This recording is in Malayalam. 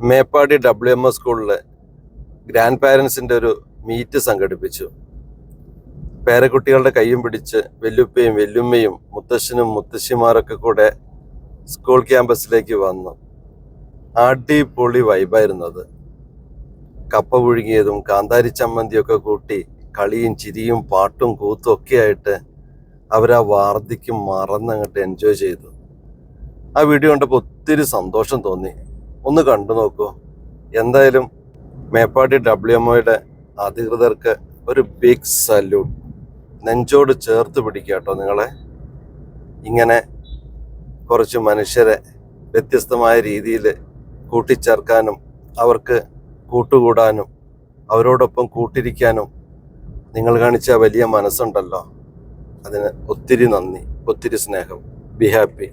മേപ്പാടി WMS സ്കൂളിൽ ഗ്രാൻഡ് പാരൻസിൻ്റെ ഒരു മീറ്റ് സംഘടിപ്പിച്ചു. പേരക്കുട്ടികളുടെ കയ്യും പിടിച്ച് വെല്ലുപ്പയും വെല്ലുമ്മയും മുത്തശ്ശനും മുത്തശ്ശിമാരൊക്കെ കൂടെ സ്കൂൾ ക്യാമ്പസിലേക്ക് വന്നു. അടിപൊളി വൈബായിരുന്നത്. കപ്പ പുഴുങ്ങിയതും കാന്താരി ചമ്മന്തിയൊക്കെ കൂട്ടി കളിയും ചിരിയും പാട്ടും കൂത്തും ഒക്കെ ആയിട്ട് അവരാ വാർദ്ധക്യം മറന്നങ്ങോട്ട് എൻജോയ് ചെയ്തു. ആ വീഡിയോ കണ്ടപ്പോൾ ഒത്തിരി സന്തോഷം തോന്നി. ഒന്ന് കണ്ടു നോക്കൂ. എന്തായാലും മേപ്പാടി WMOയുടെ അധികൃതർക്ക് ഒരു ബിഗ് സല്യൂട്ട്. നെഞ്ചോട് ചേർത്ത് പിടിക്കാട്ടോ നിങ്ങളെ. ഇങ്ങനെ കുറച്ച് മനുഷ്യരെ വ്യത്യസ്തമായ രീതിയിൽ കൂട്ടിച്ചേർക്കാനും അവർക്ക് കൂട്ടുകൂടാനും അവരോടൊപ്പം കൂട്ടിരിക്കാനും നിങ്ങൾ കാണിച്ച വലിയ മനസ്സുണ്ടല്ലോ, അതിന് ഒത്തിരി നന്ദി, ഒത്തിരി സ്നേഹം. Be happy.